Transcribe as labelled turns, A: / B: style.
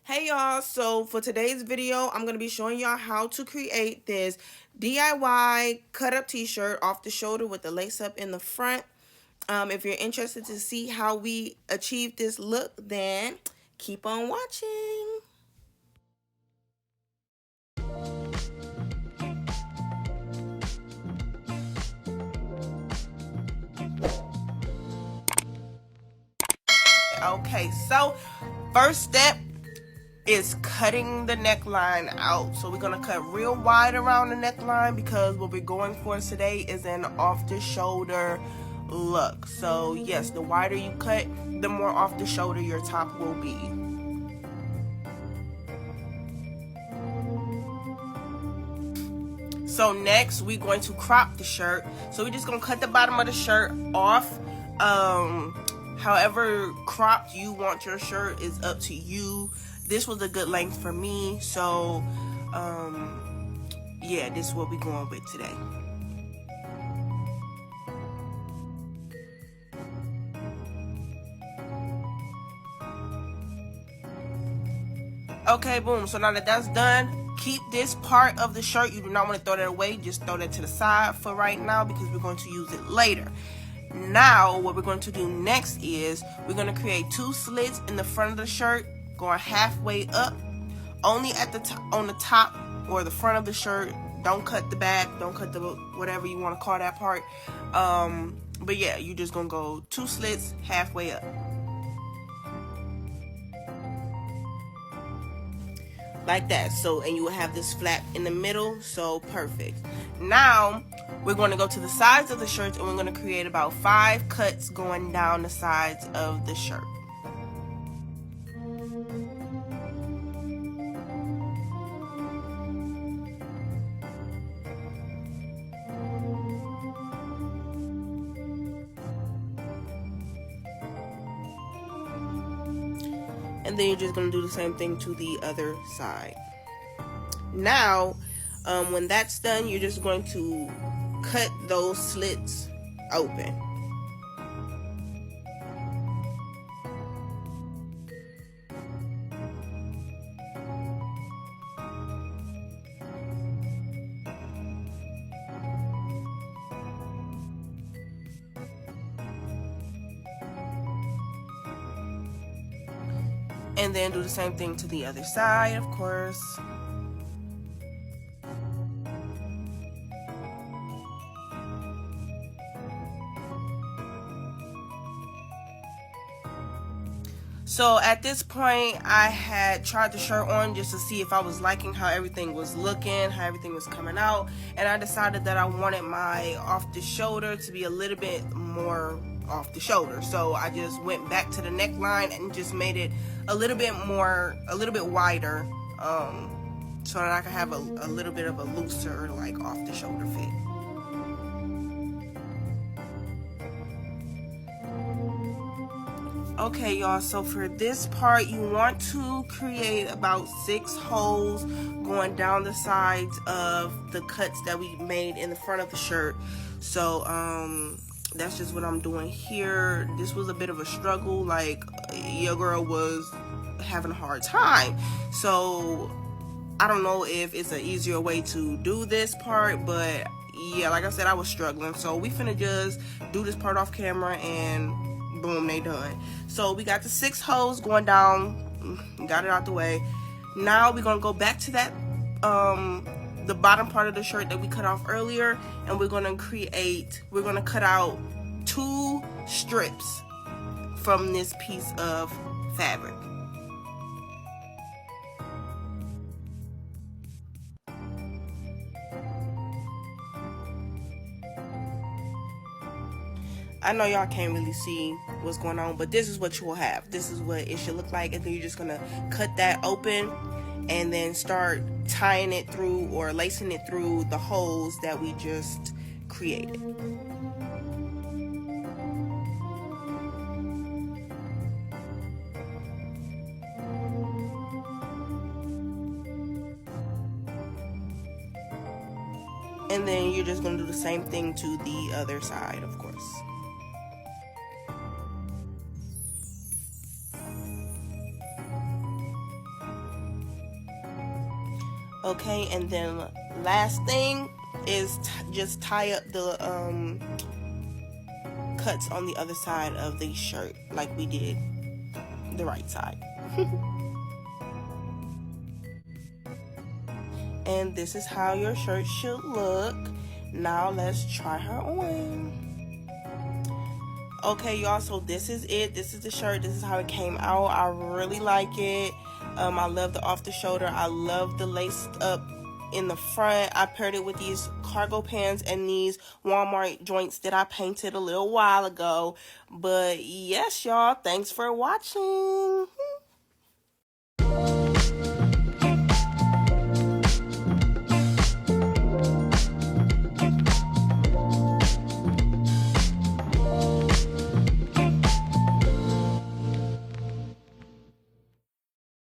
A: Hey y'all, so for today's video, I'm going to be showing y'all how to create this DIY cut up t-shirt off the shoulder with the lace up in the front. If you're interested to see how we achieve this look, then keep on watching. Okay, so first step is cutting the neckline out. So we're gonna cut real wide around the neckline because what we're going for today is an off the shoulder look. So yes, the wider you cut, the more off the shoulder your top will be. So next we're going to crop the shirt. So we're just gonna cut the bottom of the shirt off. However cropped you want your shirt is up to you. This was a good length for me, so yeah, this is what we're going with today. Okay, boom. So now that that's done, keep this part of the shirt. You do not want to throw that away. Just throw that to the side for right now because we're going to use it later. Now, what we're going to do next is we're going to create 2 slits in the front of the shirt, going halfway up, only at the top, on the top or the front of the shirt. Don't cut the back. Don't cut the whatever you want to call that part. But yeah, you're just going to go 2 slits halfway up. Like that. So, and you will have this flap in the middle. So perfect. Now we're going to go to the sides of the shirts and we're going to create about 5 cuts going down the sides of the shirt. And then you're just going to do the same thing to the other side. Now, when that's done, you're just going to cut those slits open. And then do the same thing to the other side, of course. So at this point, I had tried the shirt on just to see if I was liking how everything was looking, how everything was coming out. And I decided that I wanted my off the shoulder to be a little bit more off the shoulder. So I just went back to the neckline and just made it a little bit wider, so that I could have a little bit of a looser, like, off the shoulder fit. Okay, y'all, so for this part, you want to create about 6 holes going down the sides of the cuts that we made in the front of the shirt. So, that's just what I'm doing here. This was a bit of a struggle. Like, your girl was having a hard time. So, I don't know if it's an easier way to do this part, but yeah, like I said, I was struggling. So, we finna just do this part off camera and boom, they done. So, we got the 6 holes going down. Got it out the way. Now, we're gonna go back to that, the bottom part of the shirt that we cut off earlier, and we're gonna cut out 2 strips from this piece of fabric. I know y'all can't really see what's going on, but this is what you will have. This is what it should look like, and then you're just gonna cut that open and then start tying it through or lacing it through the holes that we just created. And then you're just gonna do the same thing to the other side, of course. Okay, and then last thing is just tie up the cuts on the other side of the shirt like we did the right side. And this is how your shirt should look. Now let's try her on. Okay, y'all, so this is it. This is the shirt. This is how it came out. I really like it. I love the off the shoulder. I love the laced up in the front. I paired it with these cargo pants and these Walmart joints that I painted a little while ago. But yes, y'all, thanks for watching.